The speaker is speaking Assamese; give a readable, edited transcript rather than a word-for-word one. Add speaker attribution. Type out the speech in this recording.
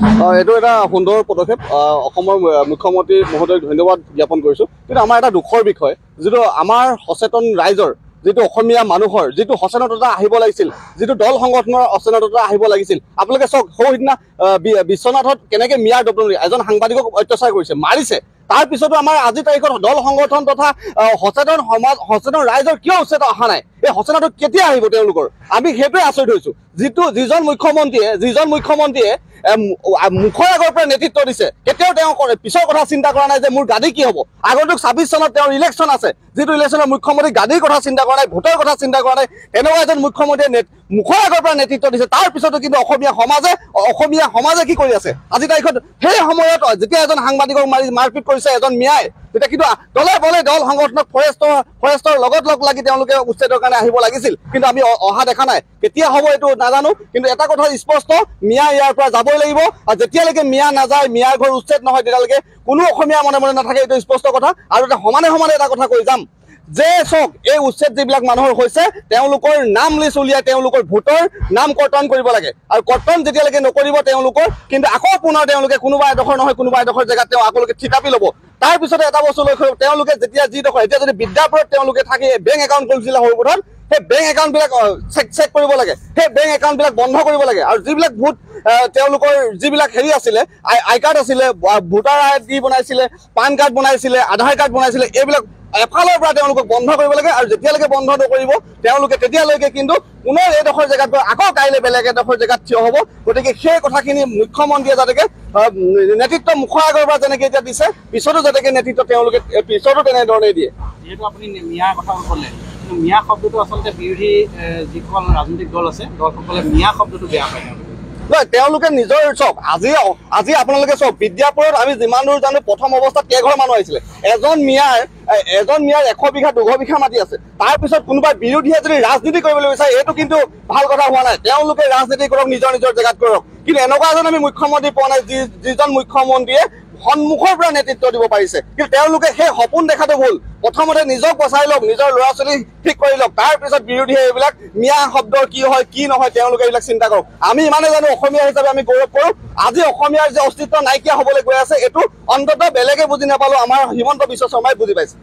Speaker 1: এইটো এটা সুন্দৰ পদক্ষেপ। অসমৰ মুখ্যমন্ত্ৰী মহোদয়ক ধন্যবাদ জ্ঞাপন কৰিছোঁ। কিন্তু আমাৰ এটা দুখৰ বিষয়, যিটো আমাৰ সচেতন ৰাইজৰ, যিটো অসমীয়া মানুহৰ যিটো সচেতনতা আহিব লাগিছিল, যিটো দল সংগঠনৰ সচেতনতা আহিব লাগিছিল। আপোনালোকে চাওক, সৌদিনা বিশ্বনাথত কেনেকৈ মিয়াৰ দপদপনি এজন সাংবাদিকক অত্যাচাৰ কৰিছে, মাৰিছে। তাৰ পিছতো আমাৰ আজিৰ তাৰিখত দল সংগঠন তথা সচেতন সমাজ, সচেতন ৰাইজৰ কিয় উচ্চেত অহা নাই? এই সচেতনতা কেতিয়া আহিব তেওঁলোকৰ? আমি সেইটোৱে আচৰিত হৈছোঁ। যিজন মুখ্যমন্ত্ৰীয়ে মুখৰ আগৰ পৰা নেতৃত্ব দিছে, কেতিয়াও তেওঁ পিছৰ কথা চিন্তা কৰা নাই যে মোৰ গাদী কি হ'ব। আগন্তুক 26 চনত তেওঁৰ ইলেকশ্যন আছে, যিটো ইলেকশ্যনত মুখ্যমন্ত্ৰী গাদীৰ কথা চিন্তা কৰা নাই, ভোটৰ কথা চিন্তা কৰা নাই। তেনেকুৱা এজন মুখ্যমন্ত্ৰীয়ে মুখৰ আগৰ পৰা নেতৃত্ব দিছে। তাৰ পিছতো কিন্তু অসমীয়া সমাজে কি কৰি আছে আজি তাৰিখত? সেই সময়ত যেতিয়া এজন সাংবাদিকক মাৰপিট কৰিছে এজন মিয়াই, তেতিয়া কিন্তু দলে বলে দল সংগঠনক ফৰেষ্টৰ লগত লগ লাগি তেওঁলোকে উচ্ছেদৰ কাৰণে আহিব লাগিছিল, কিন্তু আমি অহা দেখা নাই। কেতিয়া হ'ব এইটো নাজানো, কিন্তু এটা কথা স্পষ্ট, মিয়া ইয়াৰ পৰা যাবই লাগিব। আৰু যেতিয়ালৈকে মিয়া নাযায়, মিয়াৰ ঘৰ উচ্ছেদ নহয়, তেতিয়ালৈকে কোনো অসমীয়া মনে মনে নাথাকে, এইটো স্পষ্ট কথা। আৰু এটা সমানে এটা কথা কৈ যাম যে চাওক, এই উচ্ছেদ যিবিলাক মানুহৰ হৈছে, তেওঁলোকৰ নাম লিষ্ট উলিয়াই তেওঁলোকৰ ভোটৰ নাম কৰ্তন কৰিব লাগে। আৰু কৰ্তন যেতিয়ালৈকে নকৰিব তেওঁলোকৰ, কিন্তু আকৌ পুনৰ তেওঁলোকে কোনোবা এডোখৰ নহয় কোনোবা এডোখৰ জেগাত তেওঁ আপোনালোকে ঠিকাপি ল'ব। তাৰ পিছতে এটা বস্তু লক্ষ্য কৰিব, তেওঁলোকে যেতিয়া যিডোখৰ, এতিয়া যদি বিদ্যাপুৰত তেওঁলোকে থাকি বেংক একাউণ্ট খুলিছিলে সৰুবোধত, সেই বেংক একাউণ্টবিলাক চেক কৰিব লাগে, সেই বেংক একাউণ্টবিলাক বন্ধ কৰিব লাগে। আৰু যিবিলাক ভোট তেওঁলোকৰ যিবিলাক আছিলে, আই কাৰ্ড আছিলে, ভোটাৰ ID বনাইছিলে, পান কাৰ্ড বনাইছিলে, আধাৰ কাৰ্ড বনাইছিলে, এইবিলাক এফালৰ পৰা তেওঁলোকক বন্ধ কৰিব লাগে। আৰু যেতিয়ালৈকে বন্ধ নকৰিব তেওঁলোকে, তেতিয়ালৈকে কিন্তু পুনৰ এইডোখৰ জেগাত গৈ আকৌ কাইলৈ বেলেগ এডোখৰ জেগাত থিয় হ'ব। গতিকে সেই কথাখিনি মুখ্যমন্ত্ৰীয়ে যাতে নেতৃত্ব মুখৰ আগৰ পৰা যেনেকৈ এতিয়া দিছে, পিছতো যাতে নেতৃত্ব তেওঁলোকে পিছতো তেনেধৰণে দিয়ে।
Speaker 2: যিহেতু আপুনি মিয়াৰ কথা ক'লে, মিয়া শব্দটো আচলতে বিৰোধী যিসকল ৰাজনৈতিক দল আছে, দলসকলে মিয়া শব্দটো বেয়া পায়।
Speaker 1: নহয়, তেওঁলোকে নিজৰ চাওক, আজি আপোনালোকে চাওক, বিদ্যাপুৰত আমি যিমান দূৰ জানো প্ৰথম অৱস্থাত কেইঘৰ মানুহ আহিছিলে। এজন মিয়াৰ 100 বিঘা 200 বিঘা মাটি আছে। তাৰপিছত কোনোবাই বিৰোধীয়ে যদি ৰাজনীতি কৰিবলৈ বিচাৰে, এইটো কিন্তু ভাল কথা হোৱা নাই। তেওঁলোকে ৰাজনীতি কৰক, নিজৰ জেগাত কৰক, কিন্তু এনেকুৱা এজন আমি মুখ্যমন্ত্ৰী পোৱা নাই যিজন মুখ্যমন্ত্ৰীয়ে সন্মুখৰ পৰা নেতৃত্ব দিব পাৰিছে। কিন্তু তেওঁলোকে সেই সপোন দেখাটো ভুল। প্ৰথমতে নিজক বচাই লওক, নিজৰ ল'ৰা ছোৱালী ঠিক কৰি লওক, তাৰপিছত বিৰোধীয়ে এইবিলাক মিয়া শব্দৰ কি হয় কি নহয় তেওঁলোকে এইবিলাক চিন্তা কৰক। আমি ইমানে জানো, অসমীয়া হিচাপে আমি গৌৰৱ কৰোঁ। আজি অসমীয়াৰ যে অস্তিত্ব নাইকিয়া হ'বলৈ গৈ আছে, এইটো অন্ততঃ বেলেগে বুজি নাপালেও আমাৰ হিমন্ত বিশ্ব শৰ্মাই বুজি পাইছে।